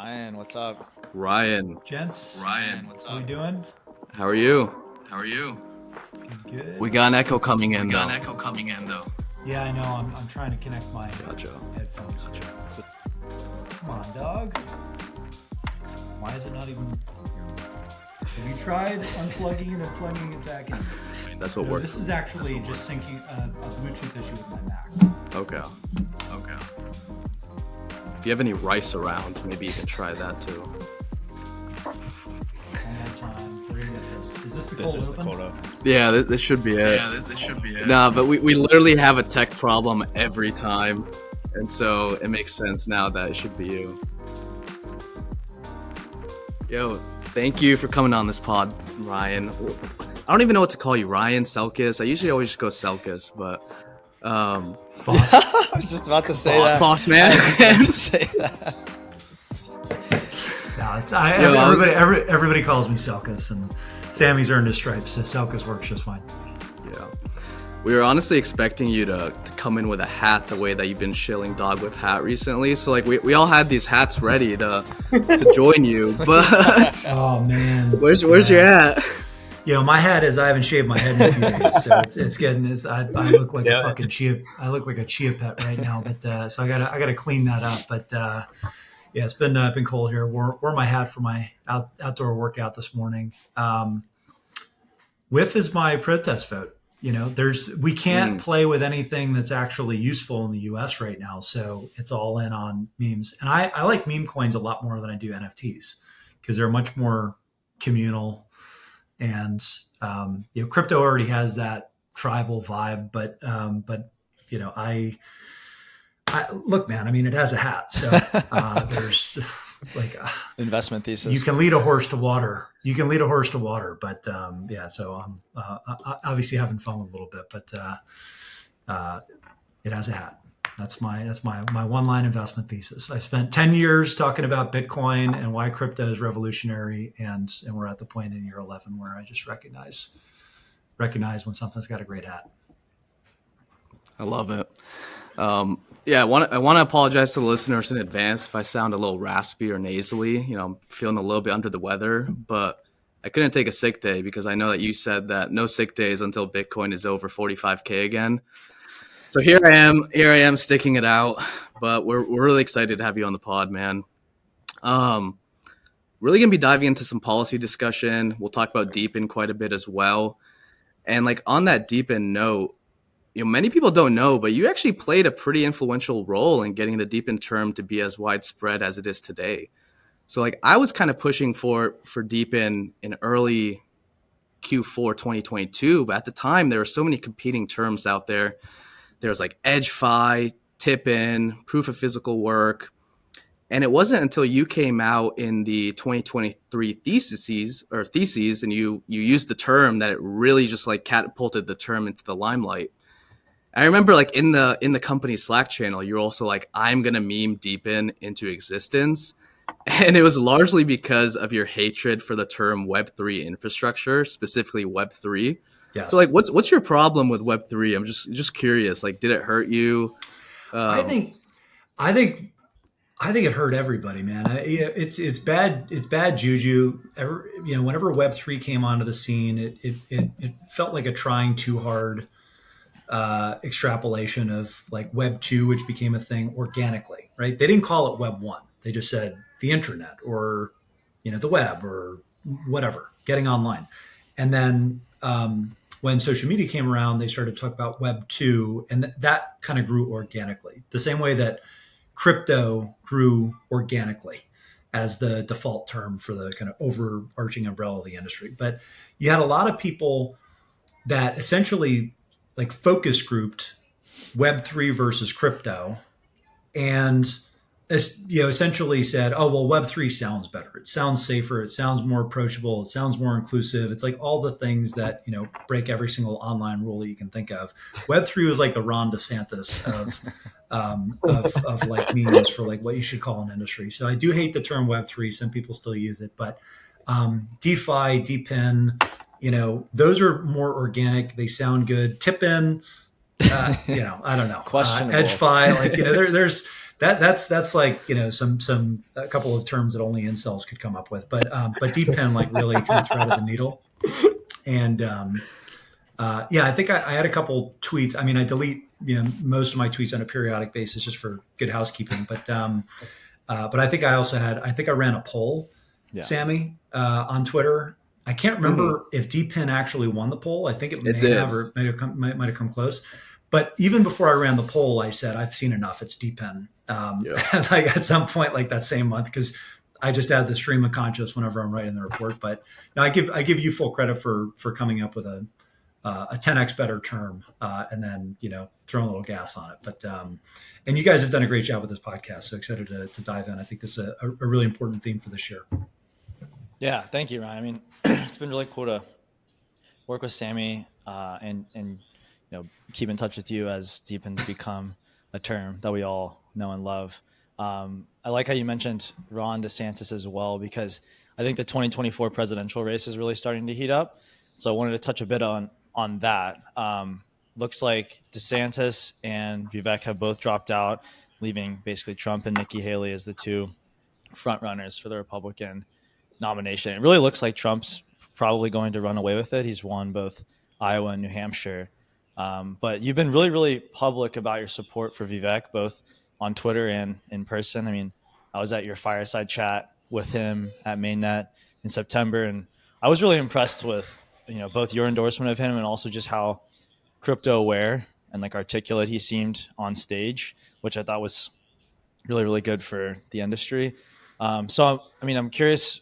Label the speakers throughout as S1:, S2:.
S1: Ryan, what's up?
S2: Ryan.
S3: Gents,
S1: What's
S3: how we
S1: up?
S3: doing?
S2: How are you?
S3: Good.
S2: We got an echo coming in though.
S3: Yeah, I know. I'm trying to connect my
S2: Gotcha.
S3: headphones. Come on, dog. Why is it not even? Have you tried unplugging it and plugging it back in?
S2: That's what
S3: No,
S2: works.
S3: this is actually just syncing a Bluetooth issue with my Mac.
S2: Okay. If you have any rice around, maybe you can try that too.
S3: I have time. We're gonna get this. Is this the
S1: This
S3: cold
S1: is the
S3: open?
S1: cold open.
S2: Yeah, this should be it. Nah, but we literally have a tech problem every time. And so it makes sense now that it should be you. Yo, thank you for coming on this pod, Ryan. I don't even know what to call you, Ryan Selkis. I usually always just go Selkis, but
S3: Boss.
S1: I was just about to say that.
S2: boss man.
S1: I was about to say that.
S3: No, it's everybody calls me Selkis, and Sami's earned his stripes, so Selkis works just fine.
S2: Yeah. We were honestly expecting you to come in with a hat the way that you've been shilling dog with hat recently. So like we all had these hats ready to join you, but
S3: Oh man,
S2: where's your hat?
S3: You know, my hat is I haven't shaved my head in a few days, so it's getting this. I look like a fucking chia. I look like a chia pet right now, but so I gotta clean that up. But yeah, it's been cold here. Wore my hat for my outdoor workout this morning. Whiff is my protest vote. You know, we can't play with anything that's actually useful in the U.S. right now, so it's all in on memes. And I like meme coins a lot more than I do NFTs because they're much more communal. And you know, crypto already has that tribal vibe, but you know, I look, man. I mean, it has a hat, so there's like
S1: Investment thesis.
S3: you can lead a horse to water. But yeah. So I'm obviously having fun with a little bit, but it has a hat. That's my one-line investment thesis. I've spent 10 years talking about Bitcoin and why crypto is revolutionary, and we're at the point in year 11 where I just recognize when something's got a great hat.
S2: I love it. Yeah, I want to apologize to the listeners in advance if I sound a little raspy or nasally. You know, I'm feeling a little bit under the weather, but I couldn't take a sick day because I know that you said that no sick days until Bitcoin is over 45K again. So here I am sticking it out, but we're really excited to have you on the pod, man. Really gonna be diving into some policy discussion. We'll talk about DePIN quite a bit as well. And like on that DePIN note, you know, many people don't know, but you actually played a pretty influential role in getting the DePIN term to be as widespread as it is today. So like I was kind of pushing for DePIN in early Q4 2022, but at the time there were so many competing terms out there. There's like EdgeFi, tip-in, proof of physical work. And it wasn't until you came out in the 2023 theses and you used the term that it really just like catapulted the term into the limelight. I remember like in the company Slack channel, you're also like, I'm going to meme DePIN into existence. And it was largely because of your hatred for the term Web3 infrastructure, specifically Web3.
S3: Yes.
S2: So like, what's your problem with Web3? I'm just curious. Like, did it hurt you?
S3: I think it hurt everybody, man. It's bad. It's bad juju. You know, whenever Web3 came onto the scene, it felt like a trying too hard extrapolation of like Web2, which became a thing organically, right? They didn't call it Web1. They just said the internet or, you know, the web or whatever, getting online. And then when social media came around, they started to talk about Web 2, and that kind of grew organically, the same way that crypto grew organically as the default term for the kind of overarching umbrella of the industry. But you had a lot of people that essentially like focus grouped Web 3 versus crypto, and you know, essentially said, oh, well, Web3 sounds better. It sounds safer. It sounds more approachable. It sounds more inclusive. It's like all the things that, you know, break every single online rule that you can think of. Web3 was like the Ron DeSantis of like memes for like what you should call an industry. So I do hate the term Web3. Some people still use it, but DeFi, DePIN, you know, those are more organic. They sound good. Tip-in, you know, I don't know.
S1: Questionable.
S3: EdgeFi, like, you know, That's like, some a couple of terms that only incels could come up with, but DePIN like really kind of threaded the needle. And yeah, I think I had a couple tweets. I mean, I delete most of my tweets on a periodic basis just for good housekeeping, but I think I ran a poll,
S1: Yeah.
S3: Sami, on Twitter. I can't remember if DePIN actually won the poll. I think it may
S2: did.
S3: have, or might have come close. But even before I ran the poll, I said, I've seen enough. It's DePIN. And like at some point, like that same month, because I just add the stream of conscious whenever I'm writing the report. But I give you full credit for coming up with a 10x better term, and then throwing a little gas on it. But and you guys have done a great job with this podcast. So excited to dive in. I think this is a really important theme for this year.
S1: Yeah, thank you, Ryan. I mean, it's been really cool to work with Sami and keep in touch with you as DePIN's become a term that we all know and love. I like how you mentioned Ron DeSantis as well, because I think the 2024 presidential race is really starting to heat up. So I wanted to touch a bit on that. Looks like DeSantis and Vivek have both dropped out, leaving basically Trump and Nikki Haley as the two front runners for the Republican nomination. It really looks like Trump's probably going to run away with it. He's won both Iowa and New Hampshire. But you've been really, really public about your support for Vivek, both on Twitter and in person. I mean, I was at your fireside chat with him at Mainnet in September, and I was really impressed with both your endorsement of him and also just how crypto aware and like articulate he seemed on stage, which I thought was really, really good for the industry. So, I mean, I'm curious,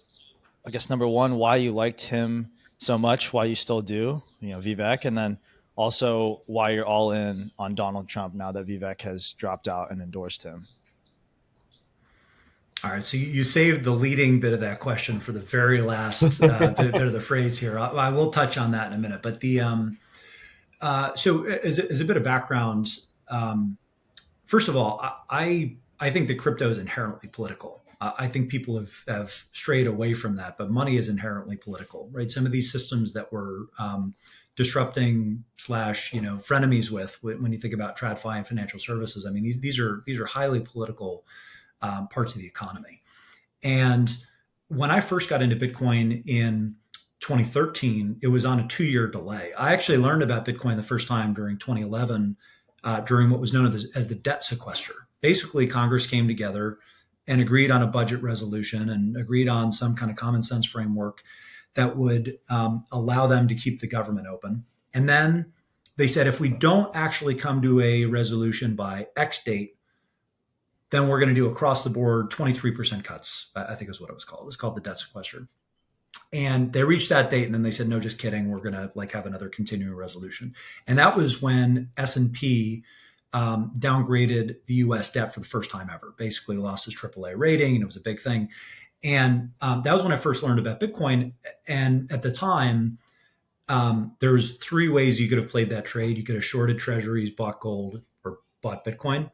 S1: I guess, number one, why you liked him so much, why you still do, Vivek, and then also why you're all in on Donald Trump now that Vivek has dropped out and endorsed him.
S3: All right, so you saved the leading bit of that question for the very last bit of the phrase here. I will touch on that in a minute, but so as a bit of background, first of all, I think that crypto is inherently political. I think people have strayed away from that, but money is inherently political, right? Some of these systems that we're disrupting / frenemies with, when you think about TradFi and financial services, I mean, these are highly political parts of the economy. And when I first got into Bitcoin in 2013, it was on a 2-year delay. I actually learned about Bitcoin the first time during 2011, during what was known as the debt sequester. Basically, Congress came together and agreed on a budget resolution and agreed on some kind of common sense framework that would allow them to keep the government open. And then they said, if we don't actually come to a resolution by X date, then we're going to do across the board 23% cuts, I think is what it was called. It was called the debt sequester. And they reached that date, and then they said, no, just kidding. We're going to have another continuing resolution. And that was when S&P downgraded the U.S. debt for the first time ever, basically lost its AAA rating, and it was a big thing. And that was when I first learned about Bitcoin. And at the time, there's 3 ways you could have played that trade. You could have shorted treasuries, bought gold, or bought Bitcoin.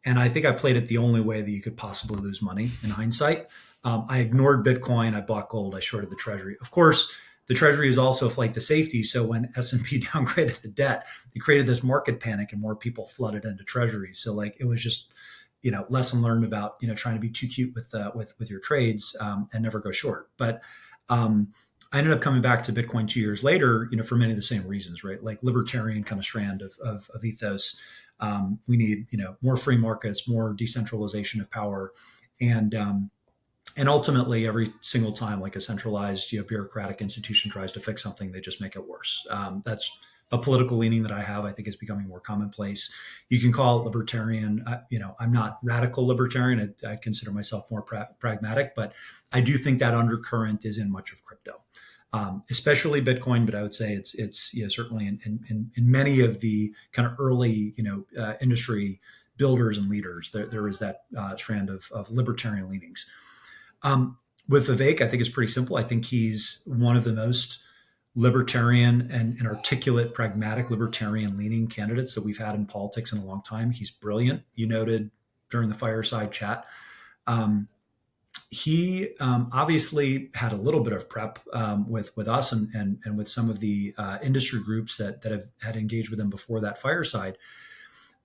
S3: And I think I played it the only way that you could possibly lose money in hindsight. I ignored Bitcoin. I bought gold. I shorted the treasury. Of course, the treasury is also a flight to safety. So when S&P downgraded the debt, it created this market panic and more people flooded into treasuries. So it was just, lesson learned about, trying to be too cute with your trades and never go short. But I ended up coming back to Bitcoin 2 years later, for many of the same reasons, right? Like libertarian kind of strand of ethos. We need, more free markets, more decentralization of power, and ultimately, every single time, like a centralized, bureaucratic institution tries to fix something, they just make it worse. That's a political leaning that I have. I think is becoming more commonplace. You can call it libertarian. I'm not radical libertarian. I consider myself more pragmatic, but I do think that undercurrent is in much of crypto. Especially Bitcoin, but I would say it's certainly in many of the kind of early industry builders and leaders. There is that strand of libertarian leanings. With Vivek, I think it's pretty simple. I think he's one of the most libertarian and articulate, pragmatic libertarian leaning candidates that we've had in politics in a long time. He's brilliant. You noted during the fireside chat. He obviously had a little bit of prep with us and with some of the industry groups that had engaged with him before that fireside.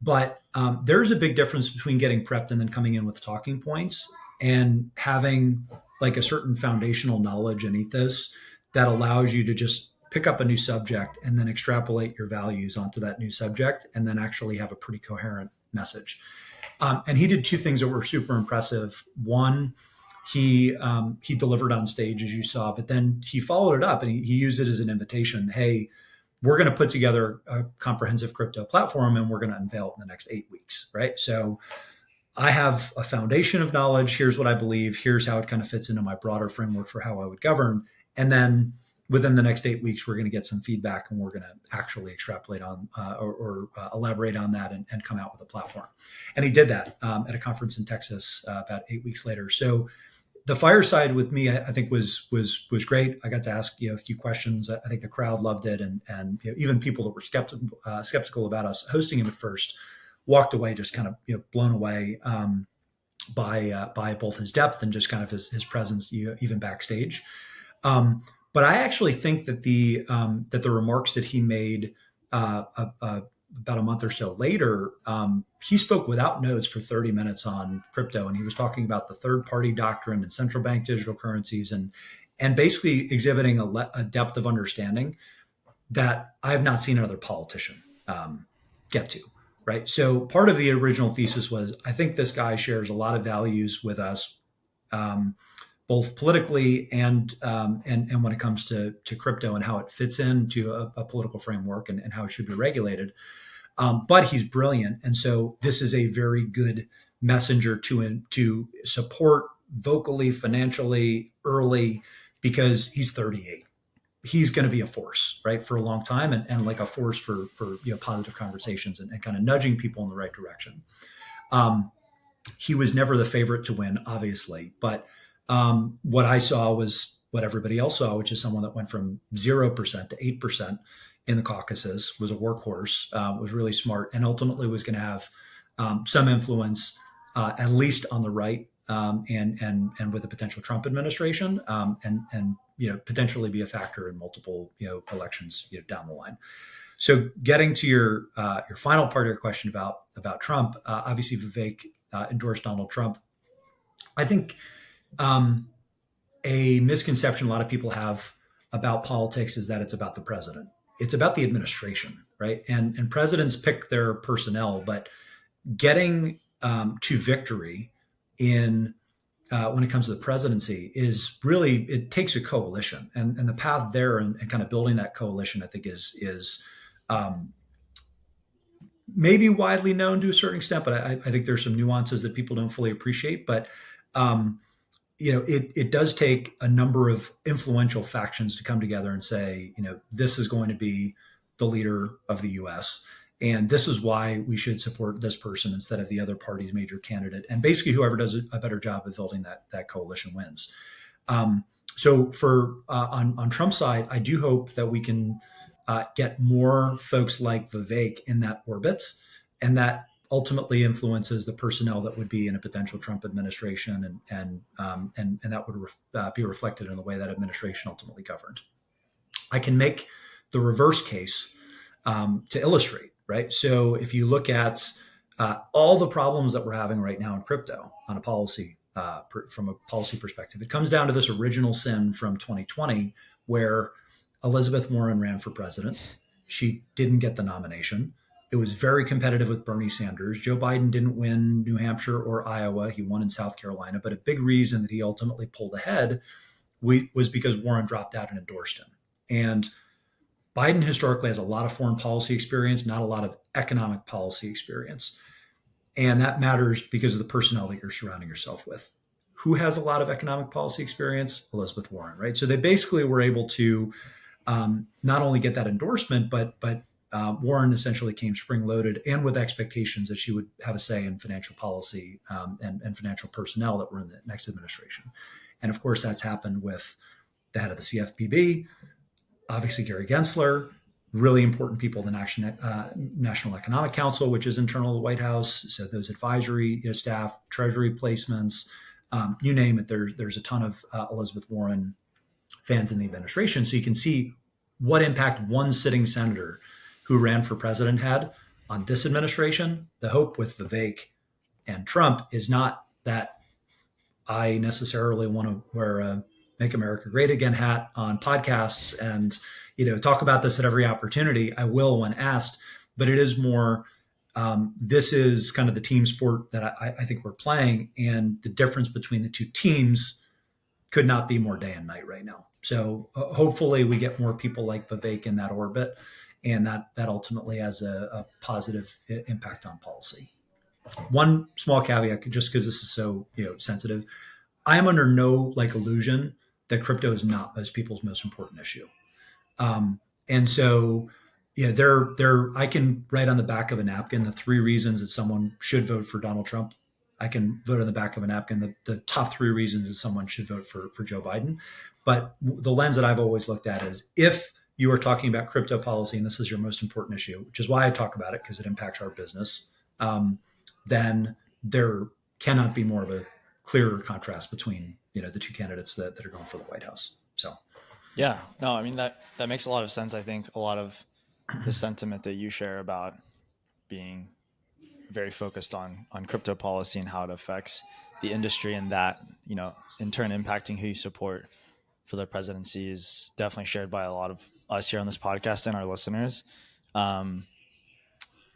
S3: But there's a big difference between getting prepped and then coming in with talking points and having like a certain foundational knowledge and ethos that allows you to just pick up a new subject and then extrapolate your values onto that new subject and then actually have a pretty coherent message. And he did two things that were super impressive. One, he delivered on stage as you saw, but then he followed it up and he used it as an invitation. Hey, we're going to put together a comprehensive crypto platform and we're going to unveil it in the next 8 weeks, right? So I have a foundation of knowledge. Here's what I believe. Here's how it kind of fits into my broader framework for how I would govern. And then within the next 8 weeks, we're going to get some feedback and we're going to actually extrapolate on or elaborate on that and come out with a platform. And he did that at a conference in Texas about 8 weeks later. So the fireside with me, I think was great. I got to ask a few questions. I think the crowd loved it, and even people that were skeptical about us hosting him at first walked away just kind of blown away by both his depth and just kind of his presence, even backstage. But I actually think that the remarks that he made about a month or so later, he spoke without notes for 30 minutes on crypto, and he was talking about the third-party doctrine and central bank digital currencies, and basically exhibiting a depth of understanding that I have not seen another politician get to. Right. So part of the original thesis was, I think this guy shares a lot of values with us, both politically and when it comes to crypto and how it fits into a political framework and how it should be regulated. But he's brilliant, and so this is a very good messenger to support vocally, financially, early, because he's 38. He's going to be a force, right, for a long time, and like a force for positive conversations and kind of nudging people in the right direction. He was never the favorite to win, obviously, but what I saw was what everybody else saw, which is someone that went from 0% to 8% in the caucuses, was a workhorse, was really smart, and ultimately was going to have some influence, at least on the right, and with the potential Trump administration, and potentially be a factor in multiple elections down the line. So getting to your final part of your question about Trump, obviously Vivek endorsed Donald Trump. I think a misconception a lot of people have about politics is that it's about the president. It's about the administration, right? And presidents pick their personnel, but getting to victory in when it comes to the presidency is really, it takes a coalition, and the path there and kind of building that coalition, I think is maybe widely known to a certain extent, but I think there's some nuances that people don't fully appreciate. But it does take a number of influential factions to come together and say, this is going to be the leader of the U.S. and this is why we should support this person instead of the other party's major candidate. And basically, whoever does a better job of building that coalition wins. So for on Trump's side, I do hope that we can get more folks like Vivek in that orbit, and that ultimately influences the personnel that would be in a potential Trump administration, and that would be reflected in the way that administration ultimately governed. I can make the reverse case to illustrate, right? So if you look at all the problems that we're having right now in crypto on a policy, from a policy perspective, it comes down to this original sin from 2020 where Elizabeth Warren ran for president. She didn't get the nomination. It was very competitive with Bernie Sanders. Joe Biden didn't win New Hampshire or Iowa. He won in South Carolina. But a big reason that he ultimately pulled ahead was because Warren dropped out and endorsed him. And Biden historically has a lot of foreign policy experience, not a lot of economic policy experience. And that matters because of the personnel that you're surrounding yourself with. Who has a lot of economic policy experience? Elizabeth Warren, right? So they basically were able to not only get that endorsement, but Warren essentially came spring-loaded and with expectations that she would have a say in financial policy and financial personnel that were in the next administration. And of course, that's happened with the head of the CFPB, obviously Gary Gensler, really important people in the National Economic Council, which is internal to the White House. So those advisory staff, treasury placements, you name it. There's a ton of Elizabeth Warren fans in the administration. So you can see what impact one sitting senator who ran for president had on this administration. The hope with Vivek and Trump is not that I necessarily want to wear a Make America Great Again hat on podcasts and, talk about this at every opportunity. I will when asked, but it is more, this is kind of the team sport that I think we're playing. And the difference between the two teams could not be more day and night right now. So hopefully we get more people like Vivek in that orbit, and that ultimately has a positive impact on policy. One small caveat, just because this is so sensitive, I am under no illusion that crypto is not most people's most important issue. And so, I can write on the back of a napkin the 3 reasons that someone should vote for Donald Trump. I can vote on the back of a napkin the top 3 reasons that someone should vote for Joe Biden. But the lens that I've always looked at is, if you are talking about crypto policy and this is your most important issue, which is why I talk about it, because it impacts our business, then there cannot be more of a clearer contrast between the 2 candidates that are going for the White House. So
S1: Yeah, no, I mean that makes a lot of sense. I think a lot of the sentiment that you share about being very focused on crypto policy and how it affects the industry, and that in turn impacting who you support for the presidency is definitely shared by a lot of us here on this podcast and our listeners. Um,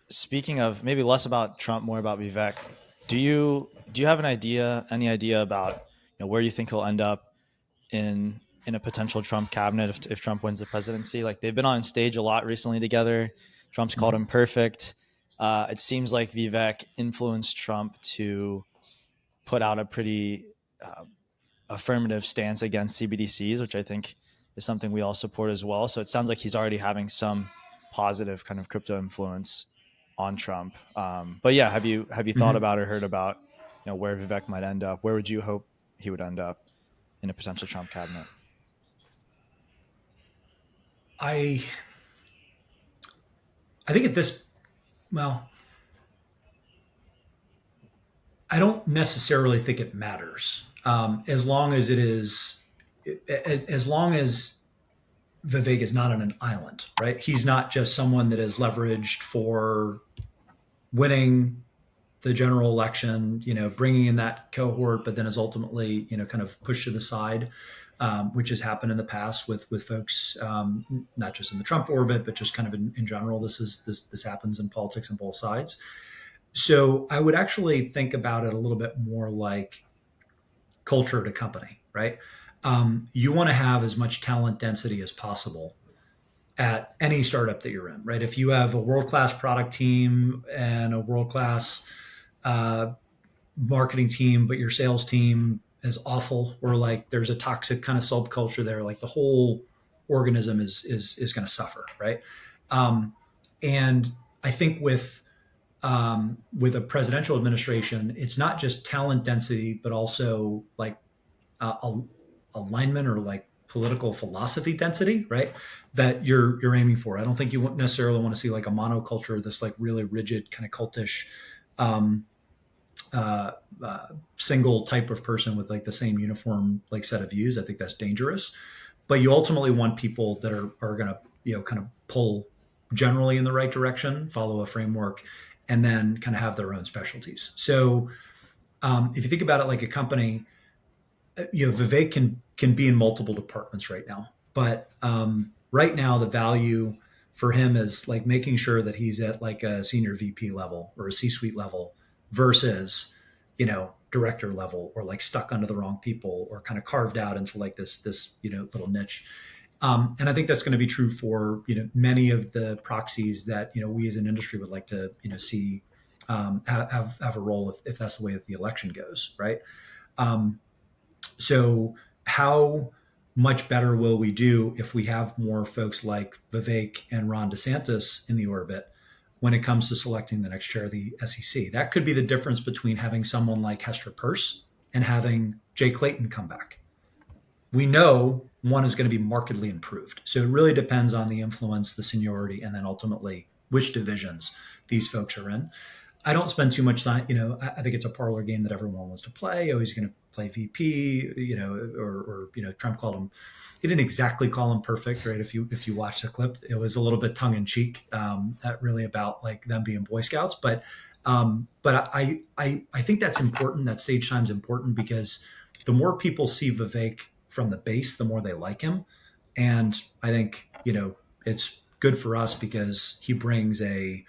S1: Speaking of maybe less about Trump, more about Vivek, do you have any idea about where you think he'll end up in a potential Trump cabinet if Trump wins the presidency? Like, they've been on stage a lot recently together. Trump's called him perfect. It seems like Vivek influenced Trump to put out a pretty affirmative stance against CBDCs, which I think is something we all support as well. So it sounds like he's already having some positive kind of crypto influence on Trump. But yeah, have you thought about or heard about where Vivek might end up? Where would you hope he would end up in a potential Trump cabinet?
S3: I think at this, well, I don't necessarily think it matters, as long as it is, as long as Vivek is not on an island, right? He's not just someone that is leveraged for winning the general election, bringing in that cohort, but then is ultimately, kind of pushed to the side, which has happened in the past with folks, not just in the Trump orbit, but just kind of in general. This happens in politics on both sides. So I would actually think about it a little bit more like culture at a company, right? You want to have as much talent density as possible at any startup that you're in, right? If you have a world-class product team and a world-class marketing team, but your sales team is awful, or there's a toxic kind of subculture there, the whole organism is going to suffer, right? And I think with a presidential administration, it's not just talent density, but also alignment or political philosophy density, right? That you're aiming for. I don't think you necessarily want to see a monoculture, this really rigid kind of cultish, single type of person with the same uniform set of views. I think that's dangerous. But you ultimately want people that are going to kind of pull generally in the right direction, follow a framework, and then kind of have their own specialties. So if you think about it like a company, Vivek can be in multiple departments right now, but right now the value for him is making sure that he's at a senior VP level or a C-suite level versus director level, or stuck under the wrong people, or kind of carved out into this little niche. And I think that's going to be true for many of the proxies that we as an industry would like to see have a role if that's the way that the election goes, right? So how much better will we do if we have more folks like Vivek and Ron DeSantis in the orbit when it comes to selecting the next chair of the SEC? That could be the difference between having someone like Hester Peirce and having Jay Clayton come back. We know one is going to be markedly improved. So it really depends on the influence, the seniority, and then ultimately which divisions these folks are in. I don't spend too much time. I think it's a parlor game that everyone wants to play. Oh, he's going to play VP. Or Trump called him. He didn't exactly call him perfect, right? If you watch the clip, it was a little bit tongue in cheek. That really about like them being Boy Scouts, but I think that's important. That stage time is important because the more people see Vivek from the base, the more they like him, and I think it's good for us because he brings a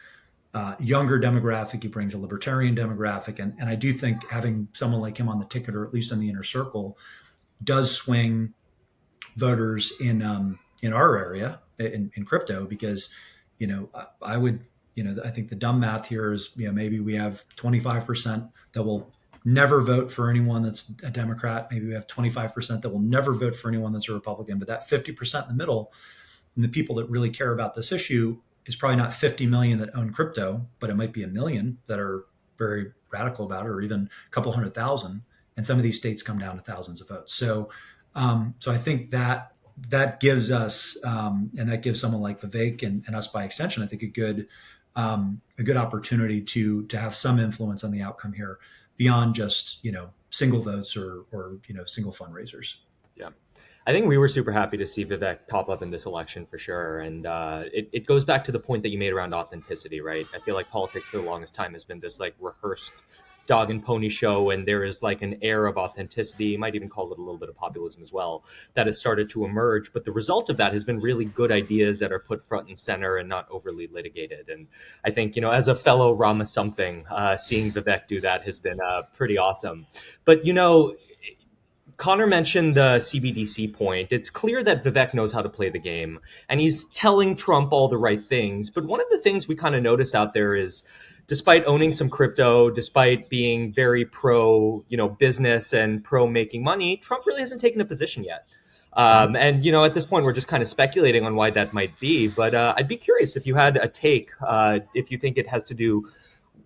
S3: younger demographic. He brings a libertarian demographic, and I do think having someone like him on the ticket, or at least in the inner circle, does swing voters in our area in crypto because I would I think the dumb math here is maybe we have 25% that will never vote for anyone that's a Democrat. Maybe we have 25% that will never vote for anyone that's a Republican. But that 50% in the middle, and the people that really care about this issue, is probably not 50 million that own crypto, but it might be a million that are very radical about it, or even a couple 100,000. And some of these states come down to thousands of votes. So I think that gives us, and that gives someone like Vivek and us by extension, I think a good opportunity to have some influence on the outcome here beyond just single votes or single fundraisers.
S4: Yeah. I think we were super happy to see Vivek pop up in this election for sure. And it goes back to the point that you made around authenticity, right? I feel like politics for the longest time has been this like rehearsed dog and pony show, and there is like an air of authenticity, you might even call it a little bit of populism as well, that has started to emerge. But the result of that has been really good ideas that are put front and center and not overly litigated. And I think, as a fellow Rama something, seeing Vivek do that has been pretty awesome. But, Connor mentioned the CBDC point. It's clear that Vivek knows how to play the game, and he's telling Trump all the right things. But one of the things we kind of notice out there is, despite owning some crypto, despite being very pro, business and pro making money, Trump really hasn't taken a position yet. And, at this point, we're just kind of speculating on why that might be. But I'd be curious if you had a take, if you think it has to do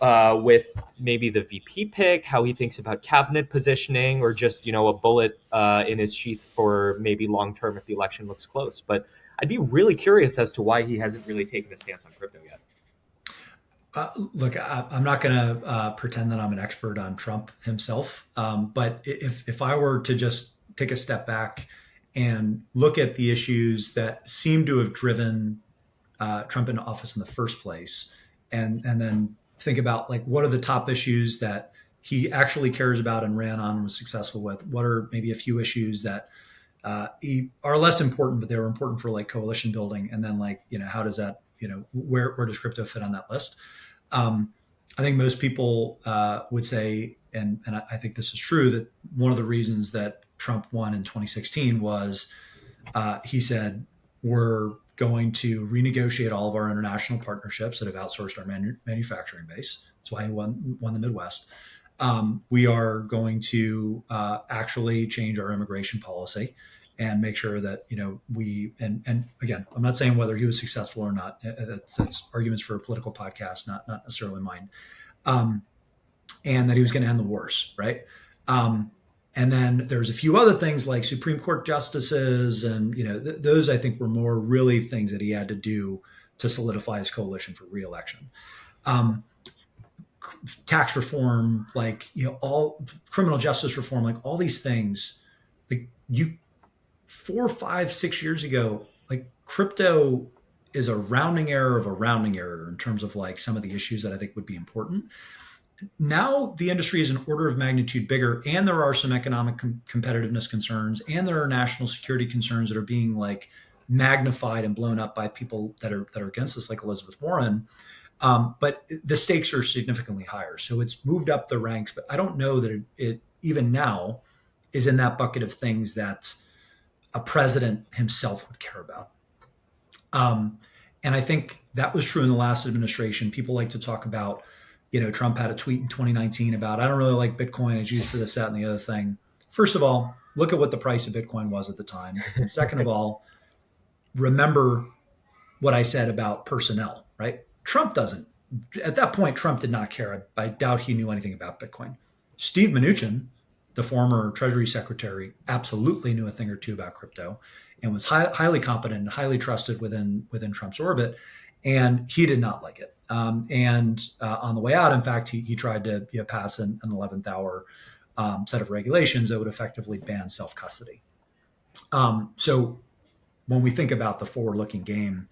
S4: with maybe the VP pick, how he thinks about cabinet positioning, or just, a bullet in his sheath for maybe long-term if the election looks close. But I'd be really curious as to why he hasn't really taken a stance on crypto yet.
S3: Look, I'm not going to pretend that I'm an expert on Trump himself. But if I were to just take a step back and look at the issues that seem to have driven Trump into office in the first place, and then think about like what are the top issues that he actually cares about and ran on and was successful with, what are maybe a few issues that are less important, but they were important for like coalition building, and then like how does that where does crypto fit on that list? I think most people would say, and I think this is true, that one of the reasons that Trump won in 2016 was he said, we're going to renegotiate all of our international partnerships that have outsourced our manufacturing base. That's why he won the Midwest. We are going to actually change our immigration policy and make sure that we and again, I'm not saying whether he was successful or not. That's arguments for a political podcast, not necessarily mine. And that he was going to end the wars, right? And then there's a few other things like Supreme Court justices, and those I think were more really things that he had to do to solidify his coalition for re-election. Tax reform, like all criminal justice reform, like all these things, like 4, 5, 6 years ago, like crypto is a rounding error of a rounding error in terms of like some of the issues that I think would be important. Now the industry is an order of magnitude bigger, and there are some economic competitiveness concerns, and there are national security concerns that are being like magnified and blown up by people that are against this, like Elizabeth Warren. But the stakes are significantly higher, so it's moved up the ranks. But I don't know that it even now is in that bucket of things that a president himself would care about. And I think that was true in the last administration. People like to talk about, Trump had a tweet in 2019 about, I don't really like Bitcoin. It's used for this, that, and the other thing. First of all, look at what the price of Bitcoin was at the time. And second of all, remember what I said about personnel, right? Trump doesn't. At that point, Trump did not care. I doubt he knew anything about Bitcoin. Steve Mnuchin, the former Treasury Secretary, absolutely knew a thing or two about crypto and was highly competent and highly trusted within Trump's orbit. And he did not like it. And on the way out, in fact, he tried to pass an 11th hour set of regulations that would effectively ban self-custody. So when we think about the forward-looking game,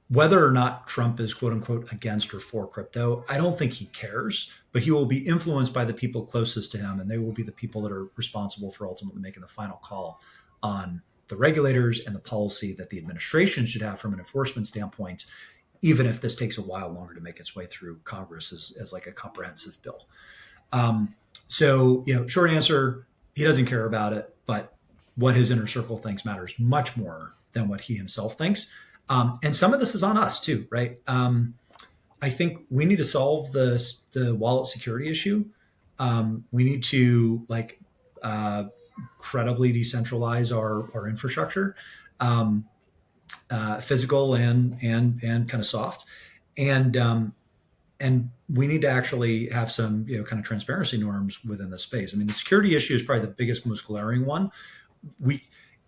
S3: whether or not Trump is quote unquote against or for crypto, I don't think he cares, but he will be influenced by the people closest to him, and they will be the people that are responsible for ultimately making the final call on the regulators and the policy that the administration should have from an enforcement standpoint, even if this takes a while longer to make its way through Congress as like a comprehensive bill. So, short answer, he doesn't care about it, but what his inner circle thinks matters much more than what he himself thinks. And some of this is on us too, right? I think we need to solve the wallet security issue. We need to credibly decentralize our infrastructure, physical and kind of soft, and we need to actually have some kind of transparency norms within the space. I mean, the security issue is probably the biggest, most glaring one.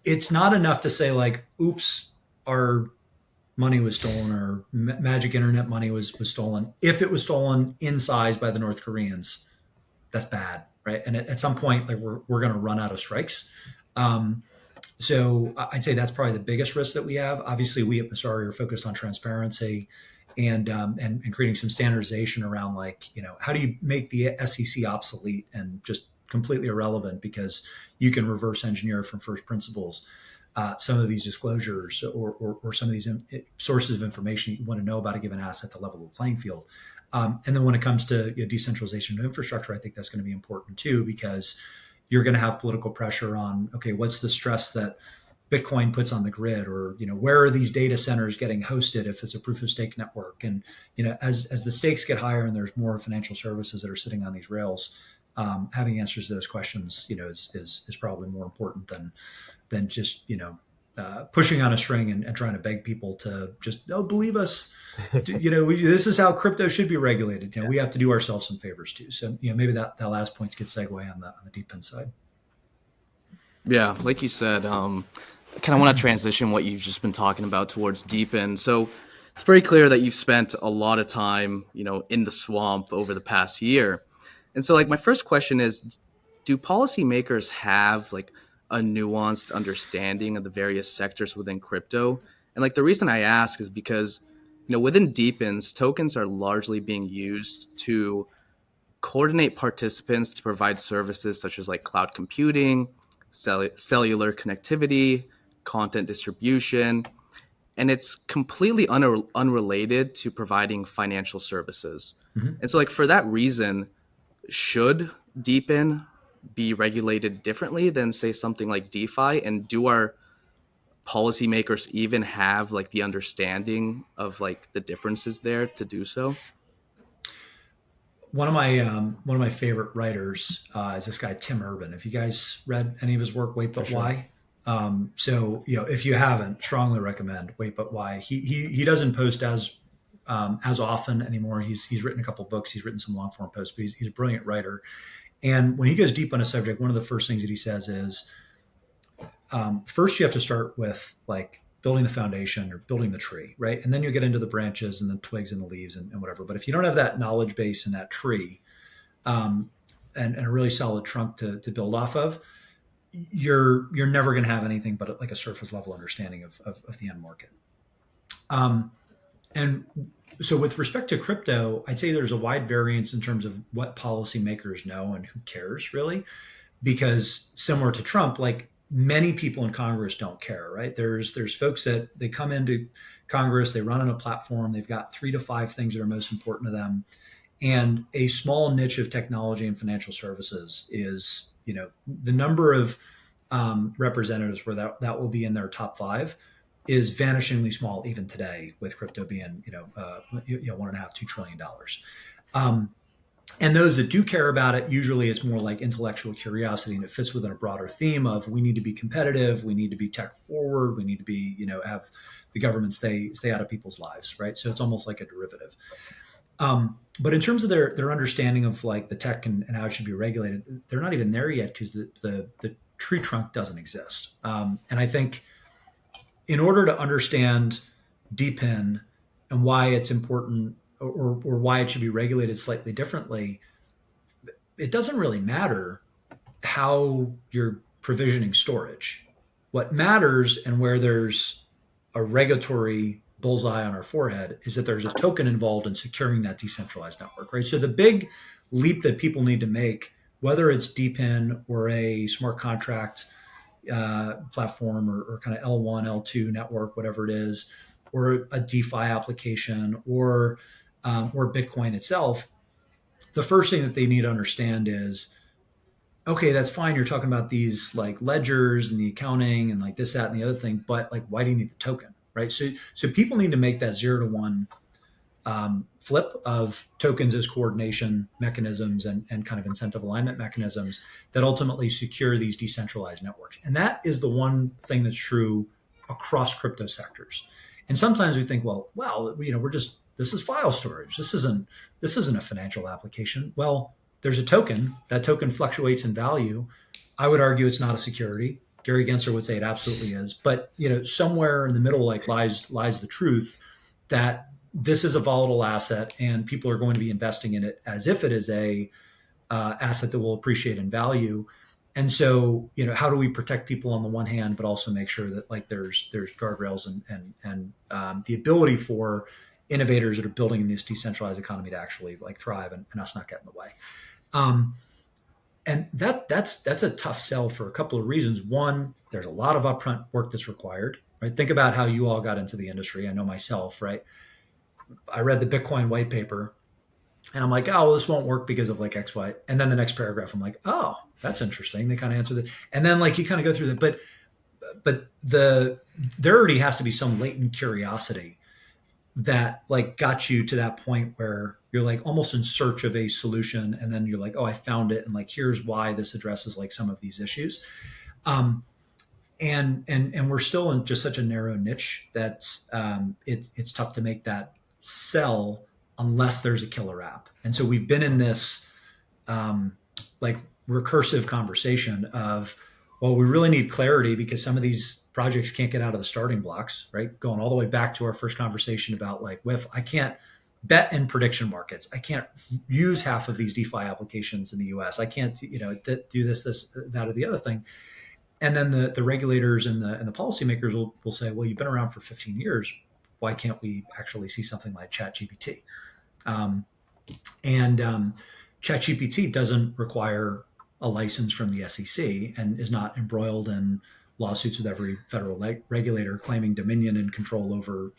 S3: It's not enough to say like, oops, our money was stolen or magic internet money was stolen. If it was stolen in size by the North Koreans, that's bad, right? And at some point, like we're going to run out of strikes. So I'd say that's probably the biggest risk that we have. Obviously, we at Messari are focused on transparency and creating some standardization around how do you make the SEC obsolete and just completely irrelevant because you can reverse engineer from first principles some of these disclosures or some of these sources of information you want to know about a given asset to level the playing field. And then when it comes to decentralization of infrastructure, I think that's going to be important too, because you're going to have political pressure on, okay, what's the stress that Bitcoin puts on the grid, or where are these data centers getting hosted if it's a proof of stake network? And as the stakes get higher and there's more financial services that are sitting on these rails, having answers to those questions is probably more important than just pushing on a string and trying to beg people to just believe us. This is how crypto should be regulated. We have to do ourselves some favors too. So maybe that last point to get segue on the DePIN side.
S2: Yeah, like you said, I kind of want to transition what you've just been talking about towards DePIN. So it's very clear that you've spent a lot of time, in the swamp over the past year. And so my first question is, do policymakers have a nuanced understanding of the various sectors within crypto? And the reason I ask is because, within DePINs, tokens are largely being used to coordinate participants to provide services such as cloud computing, cellular connectivity, content distribution, and it's completely unrelated to providing financial services. Mm-hmm. And so for that reason, should DePIN be regulated differently than say something like DeFi? And do our policymakers even have the understanding of the differences there to do so?
S3: One of my favorite writers is this guy Tim Urban. Have you guys read any of his work? Wait, but sure. Why? So if you haven't, strongly recommend Wait, but Why. He doesn't post as often anymore. He's written a couple books. He's written some long form posts, but he's a brilliant writer. And when he goes deep on a subject, one of the first things that he says is, first you have to start with building the foundation or building the tree, right? And then you get into the branches and the twigs and the leaves and whatever. But if you don't have that knowledge base and that tree and a really solid trunk to build off of, you're never going to have anything but a surface level understanding of the end market. And so with respect to crypto, I'd say there's a wide variance in terms of what policymakers know and who cares really, because similar to Trump, many people in Congress don't care, right? There's folks that they come into Congress, they run on a platform, they've got 3 to 5 things that are most important to them. And a small niche of technology and financial services is, the number of representatives where that will be in their top 5 is vanishingly small even today, with crypto being, $1.5–2 trillion. And those that do care about it, usually it's more like intellectual curiosity, and it fits within a broader theme of we need to be competitive, we need to be tech forward, we need to be, have the government stay out of people's lives, right? So it's almost like a derivative. But in terms of their understanding of the tech and how it should be regulated, they're not even there yet because the tree trunk doesn't exist. And I think in order to understand DePIN and why it's important or why it should be regulated slightly differently, it doesn't really matter how you're provisioning storage. What matters, and where there's a regulatory bullseye on our forehead, is that there's a token involved in securing that decentralized network, right? So the big leap that people need to make, whether it's DePIN or a smart contract platform, or kind of L1, L2 network, whatever it is, or a DeFi application, or Bitcoin itself, the first thing that they need to understand is, okay, that's fine. You're talking about these like ledgers and the accounting and like this, that, and the other thing, but like, why do you need the token, right? So people need to make that 0 to 1 flip of tokens as coordination mechanisms and kind of incentive alignment mechanisms that ultimately secure these decentralized networks. And that is the one thing that's true across crypto sectors. And sometimes we think, well, this is file storage. This isn't a financial application. Well, there's a token. That token fluctuates in value. I would argue it's not a security. Gary Gensler would say it absolutely is. But somewhere in the middle, like lies the truth that this is a volatile asset, and people are going to be investing in it as if it is a asset that will appreciate in value. And so, how do we protect people on the one hand, but also make sure that like there's guardrails and the ability for innovators that are building in this decentralized economy to actually like thrive, and us not get in the way. And that's a tough sell for a couple of reasons. One, there's a lot of upfront work that's required, right? Think about how you all got into the industry. I know myself, right? I read the Bitcoin white paper, and I'm like, oh, well, this won't work because of like X, Y. And then the next paragraph, I'm like, oh, that's interesting. They kind of answer that. And then like you kind of go through that, but there already has to be some latent curiosity that like got you to that point where you're like almost in search of a solution, and then you're like, oh, I found it, and like here's why this addresses like some of these issues. And we're still in just such a narrow niche that it's tough to make that sell unless there's a killer app. And so we've been in this like recursive conversation of, well, we really need clarity because some of these projects can't get out of the starting blocks, right? Going all the way back to our first conversation about like I can't bet in prediction markets. I can't use half of these DeFi applications in the US. I can't, do this, that, or the other thing. And then the regulators and the policymakers will say, well, you've been around for 15 years. Why can't we actually see something like ChatGPT? And ChatGPT doesn't require a license from the SEC and is not embroiled in lawsuits with every federal regulator claiming dominion and control over,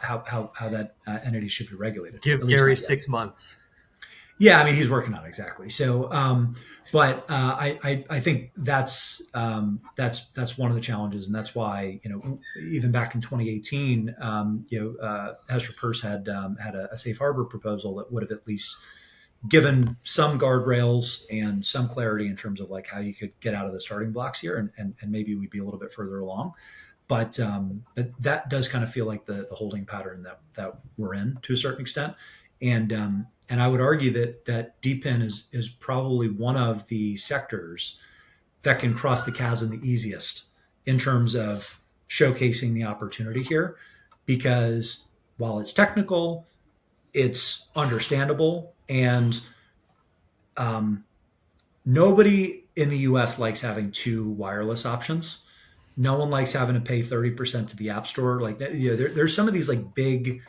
S3: how that entity should be regulated.
S5: Give Gary 6 months.
S3: Yeah, I mean, he's working on it, exactly. So, but I think that's one of the challenges, and that's why even back in 2018, Hester Peirce had a safe harbor proposal that would have at least given some guardrails and some clarity in terms of like how you could get out of the starting blocks here, and maybe we'd be a little bit further along. But that does kind of feel like the holding pattern that we're in to a certain extent, and I would argue that DePIN is probably one of the sectors that can cross the chasm the easiest in terms of showcasing the opportunity here, because while it's technical, it's understandable, and nobody in the US likes having two wireless options. No one likes having to pay 30% to the App Store. Like, there's some of these like big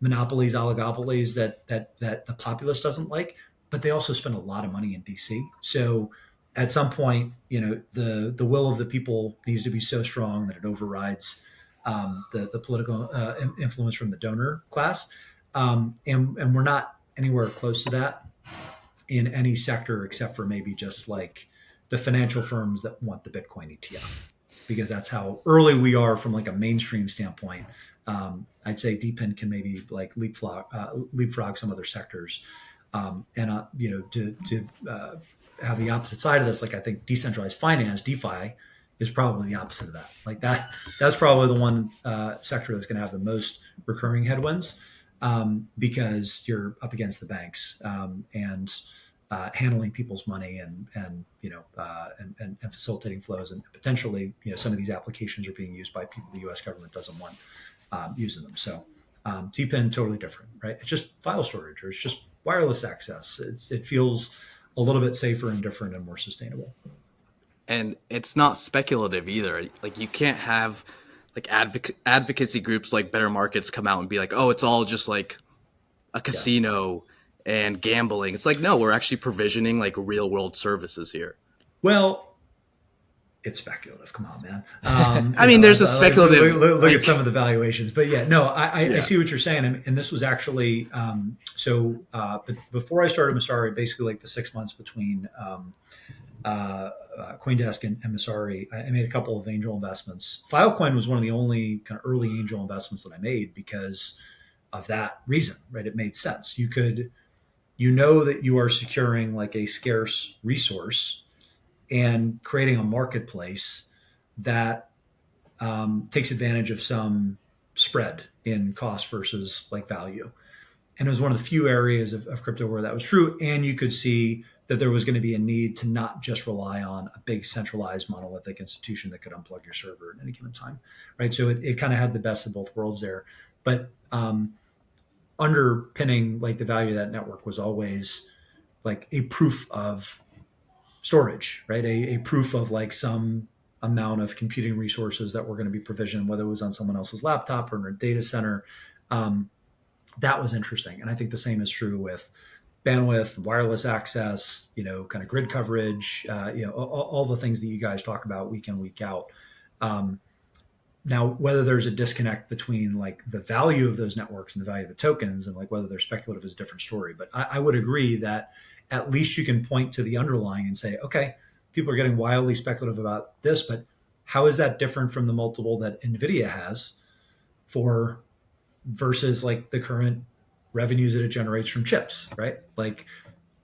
S3: monopolies, oligopolies that the populace doesn't like, but they also spend a lot of money in DC. So at some point, the will of the people needs to be so strong that it overrides the political influence from the donor class. And we're not anywhere close to that in any sector except for maybe just like the financial firms that want the Bitcoin ETF, because that's how early we are from like a mainstream standpoint. I'd say DePIN can maybe like leapfrog some other sectors, and to have the opposite side of this. Like I think decentralized finance, DeFi, is probably the opposite of that. Like that's probably the one sector that's going to have the most recurring headwinds, because you're up against the banks and handling people's money and facilitating flows, and potentially some of these applications are being used by people the U.S. government doesn't want using them. So DePIN totally different, right? It's just file storage, or it's just wireless access. It feels a little bit safer and different and more sustainable.
S2: And it's not speculative either. Like you can't have like advocacy groups like Better Markets come out and be like, oh, it's all just like a casino and gambling. It's like, no, we're actually provisioning like real world services here.
S3: Well, it's speculative. Come on, man.
S2: I mean, there's a speculative.
S3: Look at some of the valuations, but yeah, no, I
S2: Yeah.
S3: see what you're saying, and this was actually But before I started Messari, basically like the 6 months between CoinDesk and Messari, I made a couple of angel investments. Filecoin was one of the only kind of early angel investments that I made because of that reason, right? It made sense. You know that you are securing like a scarce resource and creating a marketplace that takes advantage of some spread in cost versus like value. And it was one of the few areas of crypto where that was true. And you could see that there was going to be a need to not just rely on a big centralized monolithic institution that could unplug your server at any given time, right? So it kind of had the best of both worlds there. But underpinning like the value of that network was always like a proof of storage, right? A proof of like some amount of computing resources that were going to be provisioned, whether it was on someone else's laptop or in a data center. That was interesting. And I think the same is true with bandwidth, wireless access, kind of grid coverage, all the things that you guys talk about week in, week out. Now, whether there's a disconnect between like the value of those networks and the value of the tokens and like whether they're speculative is a different story. But I would agree that at least you can point to the underlying and say, okay, people are getting wildly speculative about this, but how is that different from the multiple that NVIDIA has for versus like the current revenues that it generates from chips, right? Like,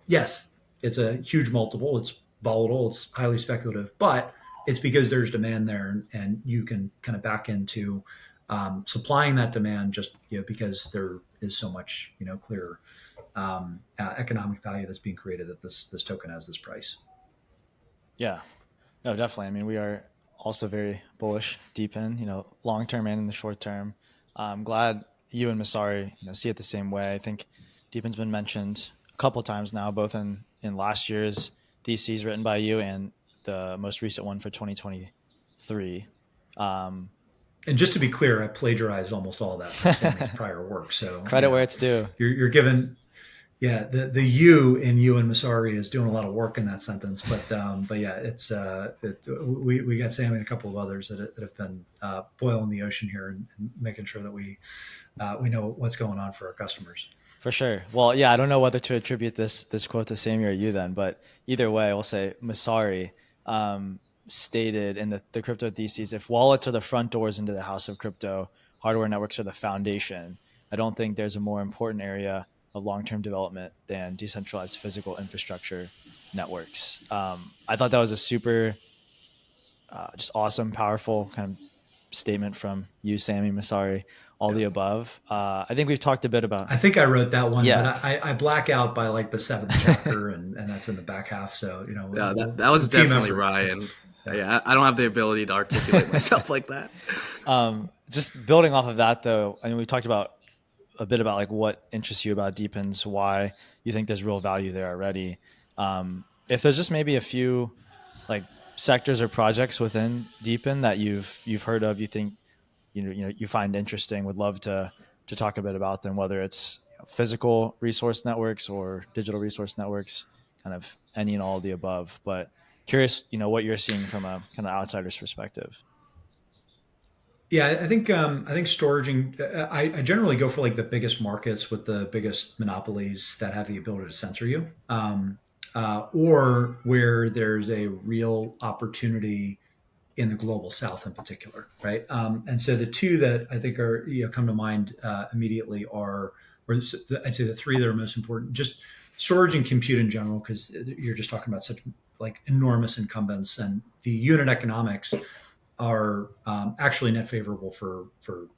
S3: yes, it's a huge multiple. It's volatile. It's highly speculative, but it's because there's demand there, and you can kind of back into supplying that demand just because there is so much clear economic value that's being created that this token has this price.
S1: Yeah, no, definitely. I mean, we are also very bullish, DePIN, long term and in the short term. I'm glad you and Messari, see it the same way. I think DePIN's been mentioned a couple times now, both in last year's theses written by you and the most recent one for 2023.
S3: And just to be clear, I plagiarized almost all that from Sami's prior work. So
S1: credit where it's due.
S3: You're given, the you in you and Messari is doing a lot of work in that sentence. But yeah, we got Sami and a couple of others that have been boiling the ocean here and making sure that we know what's going on for our customers.
S1: For sure. Well, yeah, I don't know whether to attribute this quote to Sami or you then, but either way, I will say Messari stated in the crypto theses, if wallets are the front doors into the house of crypto, hardware networks are the foundation. I don't think there's a more important area of long-term development than decentralized physical infrastructure networks. I thought that was a super just awesome, powerful kind of statement from you, Sami, Messari, all the above. I think we've talked a bit about.
S3: I think I wrote that one, but I black out by like the 7th chapter, and that's in the back half. So
S2: that was definitely Ryan. Yeah, I don't have the ability to articulate myself like that.
S1: Just building off of that, though, I mean, we talked about a bit about like what interests you about DePINs, why you think there's real value there already. If there's just maybe a few like sectors or projects within DePIN that you've heard of, you think you find interesting, would love to talk a bit about them, whether it's physical resource networks or digital resource networks, kind of any and all of the above. But curious, what you're seeing from a kind of outsider's perspective.
S3: Yeah, I think storage. I generally go for like the biggest markets with the biggest monopolies that have the ability to censor you, or where there's a real opportunity in the global south in particular, right? And so the two that I think are come to mind immediately are, or I'd say the three that are most important, just storage and compute in general, because you're just talking about such like enormous incumbents, and the unit economics are actually net favorable for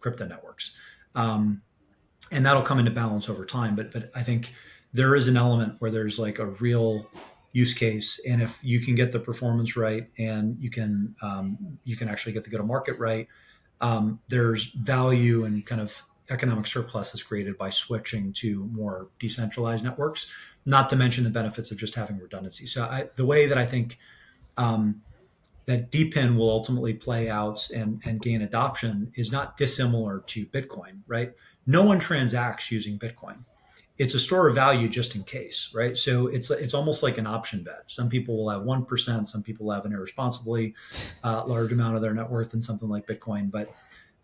S3: crypto networks, and that'll come into balance over time. But I think there is an element where there's like a real use case, and if you can get the performance right, and you can actually get the go to market right, there's value in kind of economic surplus is created by switching to more decentralized networks, not to mention the benefits of just having redundancy. So the way that I think that DePIN will ultimately play out and gain adoption is not dissimilar to Bitcoin, right? No one transacts using Bitcoin. It's a store of value just in case, right? So it's almost like an option bet. Some people will have 1%, some people have an irresponsibly large amount of their net worth in something like Bitcoin. But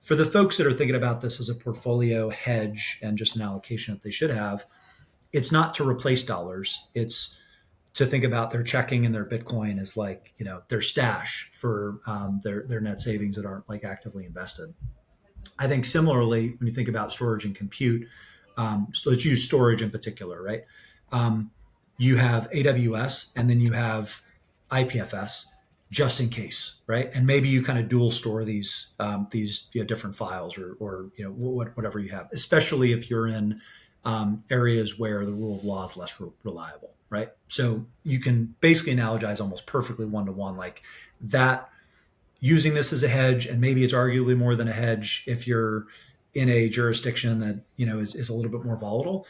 S3: for the folks that are thinking about this as a portfolio hedge and just an allocation that they should have, it's not to replace dollars. It's to think about their checking and their Bitcoin as like, their stash for their net savings that aren't like actively invested. I think similarly, when you think about storage and compute, so let's use storage in particular, right? You have AWS and then you have IPFS just in case, right? And maybe you kind of dual store these different files or whatever you have, especially if you're in areas where the rule of law is less reliable, right? So you can basically analogize almost perfectly one-to-one like that, using this as a hedge, and maybe it's arguably more than a hedge if you're in a jurisdiction that is a little bit more volatile.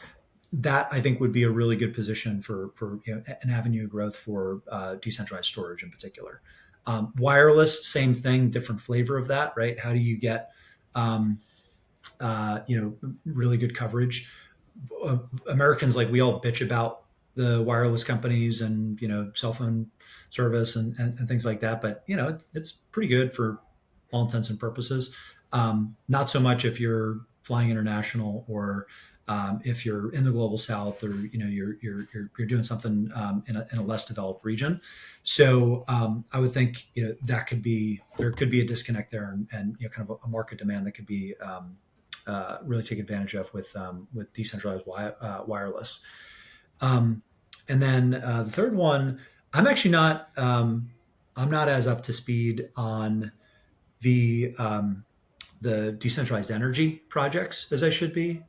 S3: That I think would be a really good position for an avenue of growth for decentralized storage in particular. Wireless, same thing, different flavor of that, right? How do you get really good coverage? Americans, like, we all bitch about the wireless companies and cell phone service and things like that, but it's pretty good for all intents and purposes. Not so much if you're flying international or if you're in the global south, or you're doing something in a less developed region. So I would think there could be a disconnect there, and kind of a market demand that could be really take advantage of with decentralized wireless. And then the third one, I'm actually not I'm not as up to speed on the decentralized energy projects as I should be.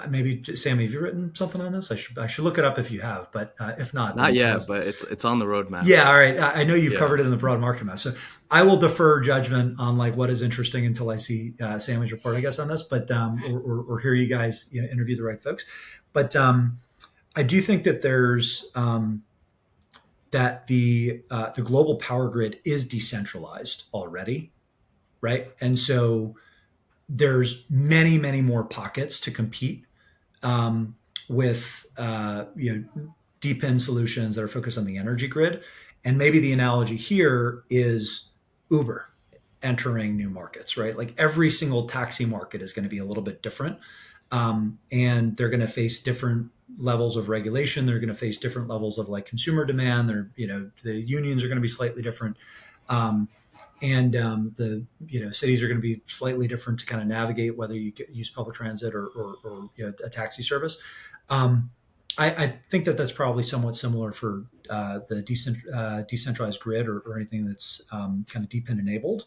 S3: Maybe Sami, have you written something on this? I should look it up if you have, but if not,
S2: Not yet, but it's on the roadmap.
S3: Yeah, all right. I know you've covered it in the broad market map, so I will defer judgment on like what is interesting until I see Sami's report, I guess, on this. But or hear you guys interview the right folks. But I do think that there's that the global power grid is decentralized already, right? And so there's many more pockets to compete with DePIN solutions that are focused on the energy grid. And maybe the analogy here is Uber entering new markets, right? Like every single taxi market is going to be a little bit different. And they're going to face different levels of regulation. They're going to face different levels of like consumer demand. The unions are going to be slightly different. And the cities are going to be slightly different to kind of navigate whether you use public transit or a taxi service. I think that's probably somewhat similar for the decentralized grid or anything that's kind of DePIN enabled,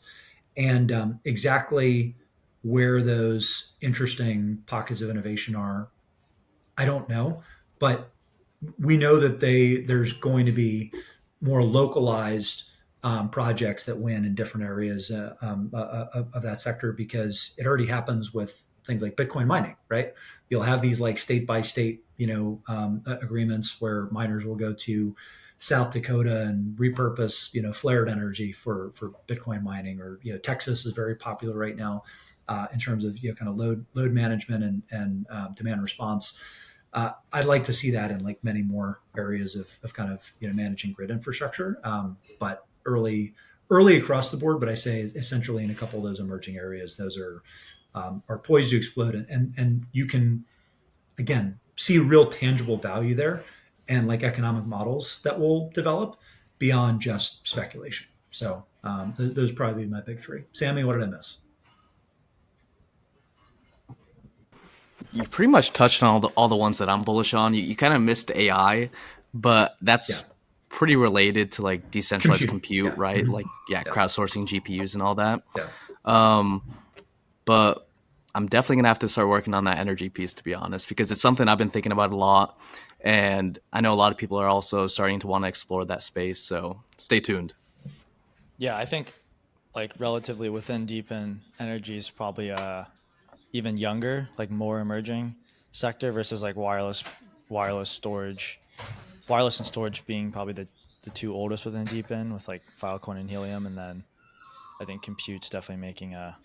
S3: and exactly where those interesting pockets of innovation are, I don't know, but we know that there's going to be more localized projects that win in different areas of that sector, because it already happens with things like Bitcoin mining, right? You'll have these like state by state, agreements where miners will go to South Dakota and repurpose, flared energy for Bitcoin mining, or Texas is very popular right now in terms of kind of load management and demand response. I'd like to see that in like many more areas of kind of managing grid infrastructure, but early across the board. But I say essentially in a couple of those emerging areas, those are poised to explode, and you can again see real tangible value there, and like economic models that will develop beyond just speculation. So those probably be my big three. Sami, what did I miss?
S2: You pretty much touched on all the ones that I'm bullish on. You kind of missed AI, but that's pretty related to like decentralized compute, right? Mm-hmm. Like crowdsourcing GPUs and all that. Yeah. But I'm definitely gonna have to start working on that energy piece, to be honest, because it's something I've been thinking about a lot, and I know a lot of people are also starting to want to explore that space. So stay tuned.
S1: Yeah, I think like relatively within DePIN, energy is probably even younger, like more emerging sector versus like wireless storage, wireless and storage being probably the two oldest within DePIN with like Filecoin and Helium, and then I think compute's definitely making a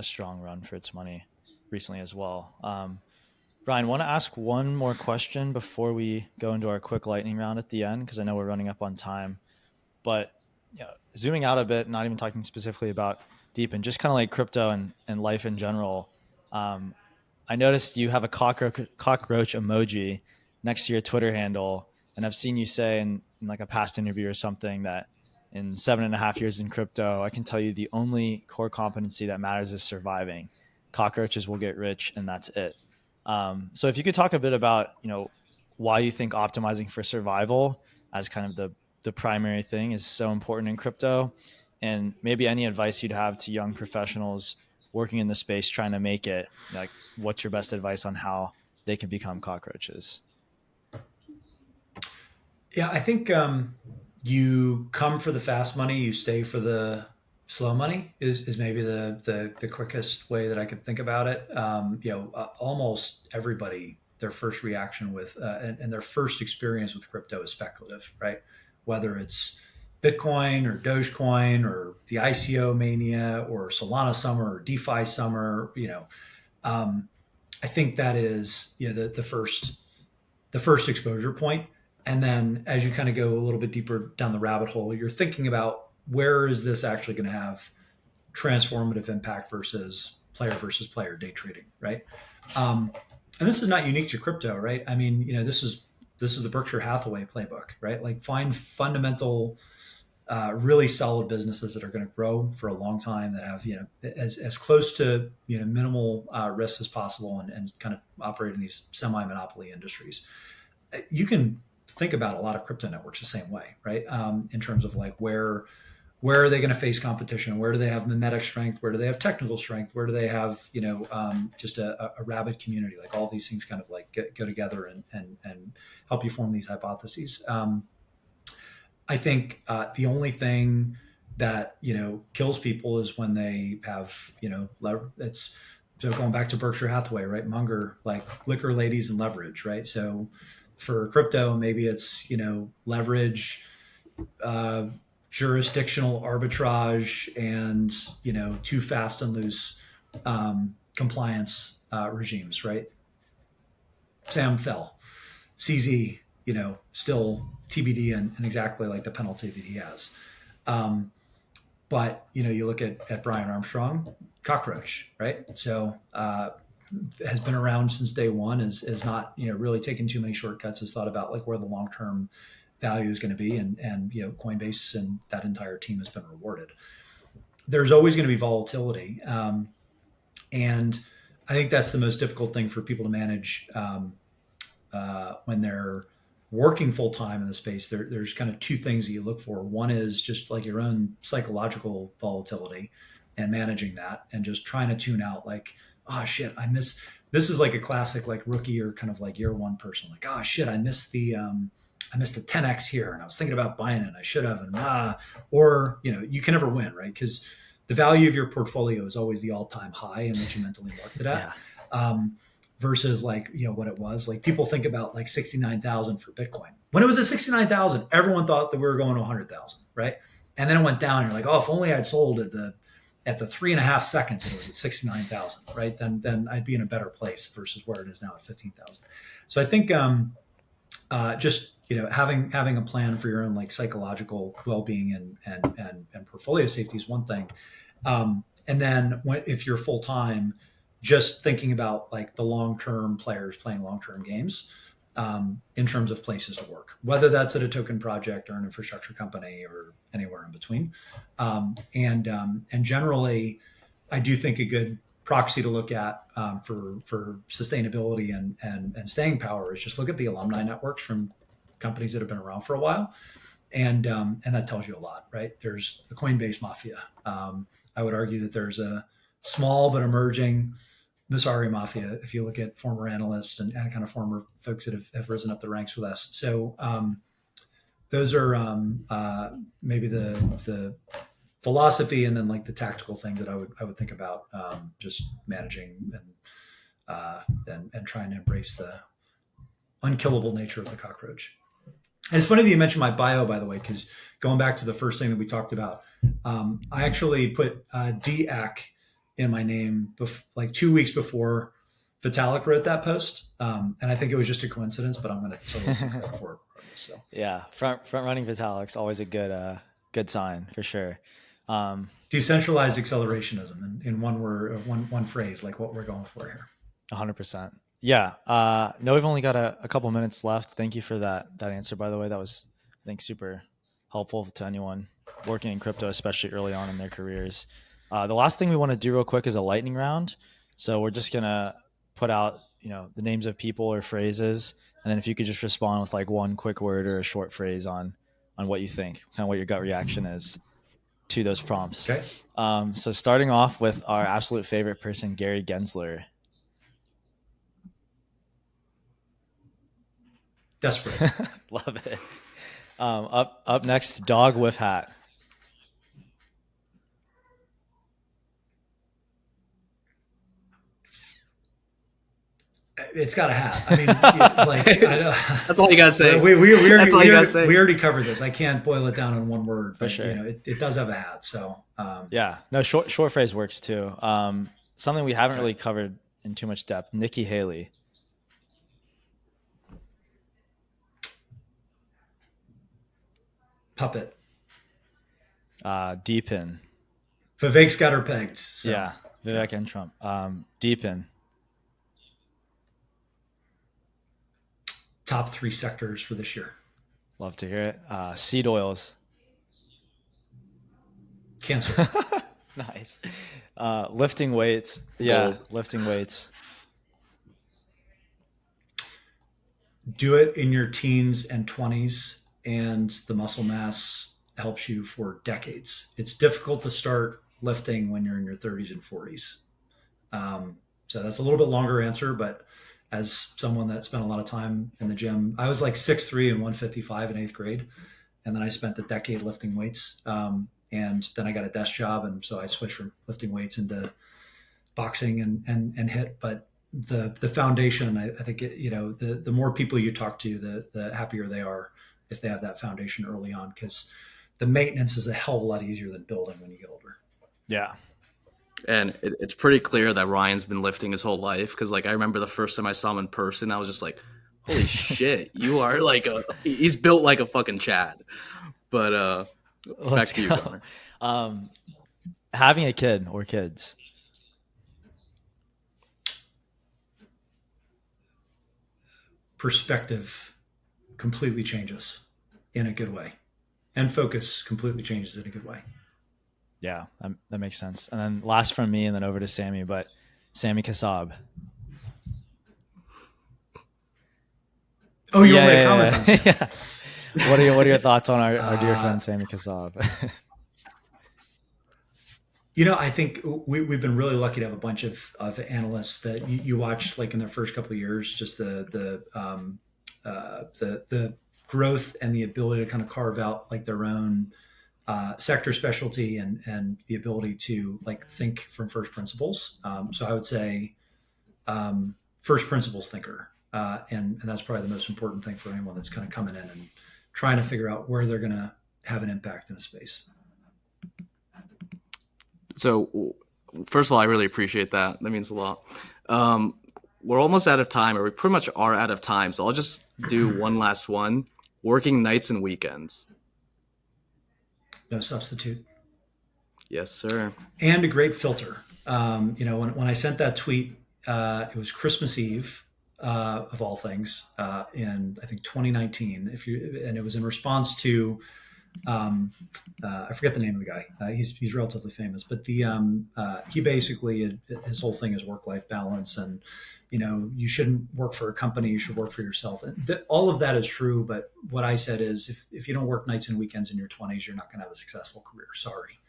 S1: strong run for its money recently as well. Ryan, want to ask one more question before we go into our quick lightning round at the end, because I know we're running up on time. But zooming out a bit, not even talking specifically about DePIN, just kind of like crypto and life in general. Um, I noticed you have a cockroach emoji next to your Twitter handle, and I've seen you say in like a past interview or something that in 7.5 years in crypto, I can tell you the only core competency that matters is surviving. Cockroaches will get rich, and that's it. So if you could talk a bit about why you think optimizing for survival as kind of the primary thing is so important in crypto, and maybe any advice you'd have to young professionals working in the space trying to make it, like what's your best advice on how they can become cockroaches?
S3: Yeah, I think you come for the fast money, you stay for the slow money is maybe the quickest way that I could think about it. Almost everybody, their first reaction with and their first experience with crypto is speculative, right? Whether it's Bitcoin or Dogecoin or the ICO mania or Solana summer or DeFi summer, I think that is the first exposure point. And then as you kind of go a little bit deeper down the rabbit hole, you're thinking about where is this actually going to have transformative impact versus player day trading, right? And this is not unique to crypto, right? I mean, this is the Berkshire Hathaway playbook, right? Like find fundamental, really solid businesses that are going to grow for a long time, that have as close to minimal risk as possible, and kind of operate in these semi-monopoly industries. You can think about a lot of crypto networks the same way, right? In terms of like where are they going to face competition? Where do they have mimetic strength? Where do they have technical strength? Where do they have just a rabid community? Like all these things kind of like go together and help you form these hypotheses. I think the only thing that kills people is when they have it's so going back to Berkshire Hathaway, right? Munger, like liquor, ladies, and leverage, right? So for crypto, maybe it's leverage, jurisdictional arbitrage, and too fast and loose compliance regimes, right? Sam fell. CZ, still TBD and exactly like the penalty that he has. But you look at Brian Armstrong, cockroach, right? So has been around since day one, is not really taken too many shortcuts, has thought about like where the long term value is going to be, and Coinbase and that entire team has been rewarded. There's always going to be volatility, and I think that's the most difficult thing for people to manage when they're working full time in the space. There's kind of two things that you look for. One is just like your own psychological volatility and managing that, and just trying to tune out like, oh shit, I miss. This is like a classic like rookie or kind of like year one person. Like, oh shit, I missed the 10x here, and I was thinking about buying it. I should have, or you can never win, right? Because the value of your portfolio is always the all-time high in which you mentally marked it at. Yeah. Versus like what it was. Like people think about like 69,000 for Bitcoin. When it was at 69,000, everyone thought that we were going to 100,000, right? And then it went down. And you're like, oh, if only I'd sold at the 3.5 seconds it was at 69,000, right? Then I'd be in a better place versus where it is now at 15,000. So I think just having a plan for your own like psychological well-being and portfolio safety is one thing. And then if you're full time, just thinking about like the long-term players playing long-term games in terms of places to work, whether that's at a token project or an infrastructure company or anywhere in between. And generally, I do think a good proxy to look at for sustainability and staying power is just look at the alumni networks from companies that have been around for a while. And that tells you a lot, right? There's the Coinbase mafia. I would argue that there's a small but emerging Messari mafia if you look at former analysts and kind of former folks that have risen up the ranks with us. So those are maybe the philosophy, and then like the tactical things that I would think about, just managing and trying to embrace the unkillable nature of the cockroach. And it's funny that you mentioned my bio, by the way, because going back to the first thing that we talked about, I actually put DAC in my name like 2 weeks before Vitalik wrote that post, and I think it was just a coincidence, but I'm going to totally take credit for it. So
S1: Yeah, front running Vitalik's always a good sign for sure.
S3: Decentralized accelerationism in one word, one phrase, like what we're going for here.
S1: 100%. Yeah. No, we've only got a couple minutes left. Thank you for that answer, by the way. That was, I think, super helpful to anyone working in crypto, especially early on in their careers. The last thing we want to do real quick is a lightning round. So we're just gonna put out, the names of people or phrases, and then if you could just respond with like one quick word or a short phrase on what you think, kind of what your gut reaction is to those prompts.
S3: Okay.
S1: So starting off with our absolute favorite person, Gary Gensler.
S3: Desperate.
S1: Love it. Up next, dog with hat.
S3: It's got a hat. I mean, like
S2: that's all you gotta say.
S3: We
S2: that's all you gotta say.
S3: We already covered this. I can't boil it down in one word, but
S1: sure.
S3: it does have a hat. So
S1: yeah, no, short phrase works too. Something we haven't really covered in too much depth. Nikki Haley.
S3: Puppet.
S1: DePIN.
S3: Vivek's got her pegged. So.
S1: Yeah, Vivek and Trump. DePIN.
S3: Top 3 sectors for this year.
S1: Love to hear it. Seed oils.
S3: Cancer.
S1: Nice. Lifting weights. Yeah, lifting weights.
S3: Do it in your teens and 20s, and the muscle mass helps you for decades. It's difficult to start lifting when you're in your 30s and 40s. So that's a little bit longer answer, but as someone that spent a lot of time in the gym, I was like 6'3" and 155 in 8th grade. And then I spent a decade lifting weights. And then I got a desk job. And so I switched from lifting weights into boxing and hit. But the foundation, I think, the more people you talk to, the happier they are if they have that foundation early on, because the maintenance is a hell of a lot easier than building when you get older.
S1: Yeah.
S2: And it's pretty clear that Ryan's been lifting his whole life, because like I remember the first time I saw him in person, I was just like, holy shit, you are like he's built like a fucking Chad. But back to you, Connor.
S1: Having a kid or kids.
S3: Perspective completely changes in a good way, and focus completely changes in a good way.
S1: Yeah, that makes sense. And then last from me, and then over to Sami, but Sami Kassab.
S3: Oh, you want me to comment on that?
S1: Yeah. What are your thoughts on our dear friend Sami Kassab?
S3: I think we've been really lucky to have a bunch of analysts that you watch, like in their first couple of years, just the growth and the ability to kind of carve out like their own sector specialty and the ability to like think from first principles. So I would say first principles thinker, and that's probably the most important thing for anyone that's kind of coming in and trying to figure out where they're going to have an impact in a space.
S2: So first of all, I really appreciate that. That means a lot. We're almost out of time, or we pretty much are out of time. So I'll just do one last one. Working nights and weekends.
S3: No substitute.
S2: Yes, sir.
S3: And a great filter. When I sent that tweet, it was Christmas Eve, of all things, in I think 2019. And it was in response to, I forget the name of the guy. He's relatively famous, but he basically, his whole thing is work-life balance, and you shouldn't work for a company, you should work for yourself. And all of that is true, but what I said is if you don't work nights and weekends in your 20s, you're not going to have a successful career. Sorry.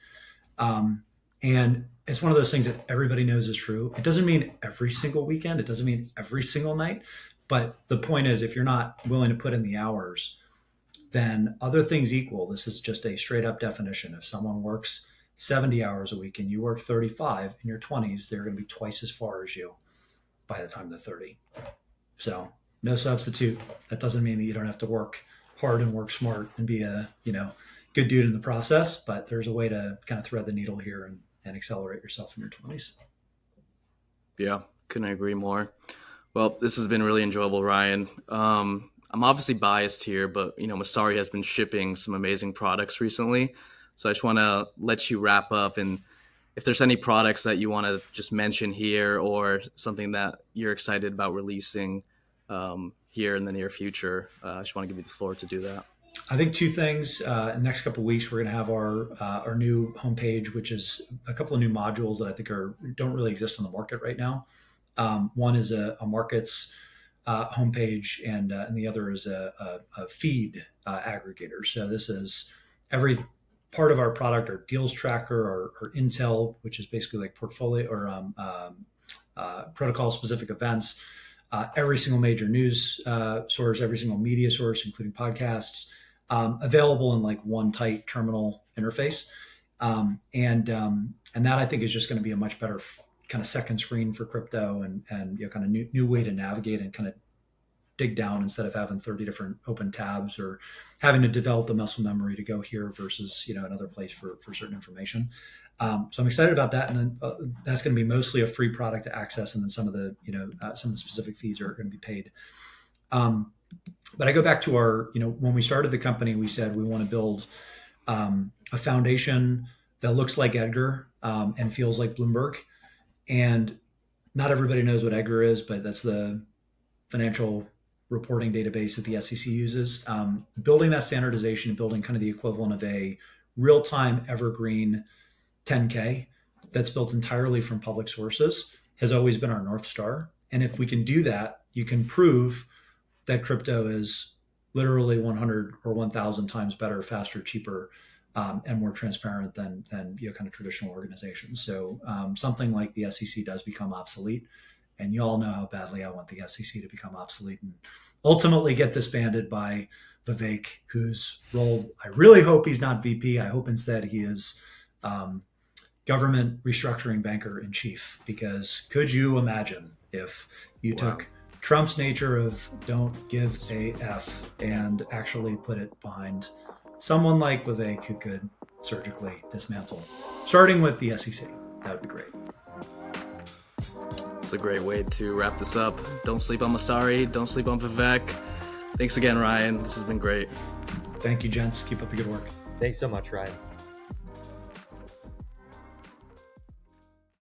S3: And it's one of those things that everybody knows is true. It doesn't mean every single weekend, it doesn't mean every single night, but the point is, if you're not willing to put in the hours, then other things equal, this is just a straight up definition. If someone works 70 hours a week and you work 35 in your 20s, they're going to be twice as far as you by the time they're 30. So no substitute. That doesn't mean that you don't have to work hard and work smart and be a, good dude in the process, but there's a way to kind of thread the needle here and accelerate yourself in your 20s.
S2: Yeah, couldn't agree more. Well, this has been really enjoyable, Ryan. I'm obviously biased here, but Messari has been shipping some amazing products recently. So I just want to let you wrap up, and if there's any products that you want to just mention here or something that you're excited about releasing here in the near future, I just want to give you the floor to do that.
S3: I think two things. In the next couple of weeks, we're going to have our new homepage, which is a couple of new modules that I think don't really exist on the market right now. One is a markets homepage, and the other is a feed aggregator. So this is every part of our product, our deals tracker, our intel, which is basically like portfolio or protocol specific events, every single major news source, every single media source, including podcasts, available in like one tight terminal interface. And that I think is just going to be a much better kind of second screen for crypto and kind of new way to navigate and kind of dig down instead of having 30 different open tabs or having to develop the muscle memory to go here versus another place for certain information. So I'm excited about that, and then that's going to be mostly a free product to access, and then some of the some of the specific fees are going to be paid. But I go back to our when we started the company, we said we want to build a foundation that looks like Edgar and feels like Bloomberg. And not everybody knows what Edgar is, but that's the financial reporting database that the SEC uses. Building that standardization, building kind of the equivalent of a real-time evergreen 10K that's built entirely from public sources has always been our North Star. And if we can do that, you can prove that crypto is literally 100 or 1,000 times better, faster, cheaper, and more transparent than kind of traditional organizations. So something like the SEC does become obsolete, and you all know how badly I want the SEC to become obsolete and ultimately get disbanded by Vivek, whose role I really hope he's not VP. I hope instead he is government restructuring banker in chief. Because could you imagine if you took Trump's nature of don't give a F and actually put it behind someone like Vivek who could surgically dismantle, starting with the SEC? That would be great.
S2: It's a great way to wrap this up. Don't sleep on Messari. Don't sleep on Vivek. Thanks again, Ryan. This has been great.
S3: Thank you, gents. Keep up the good work.
S4: Thanks so much, Ryan.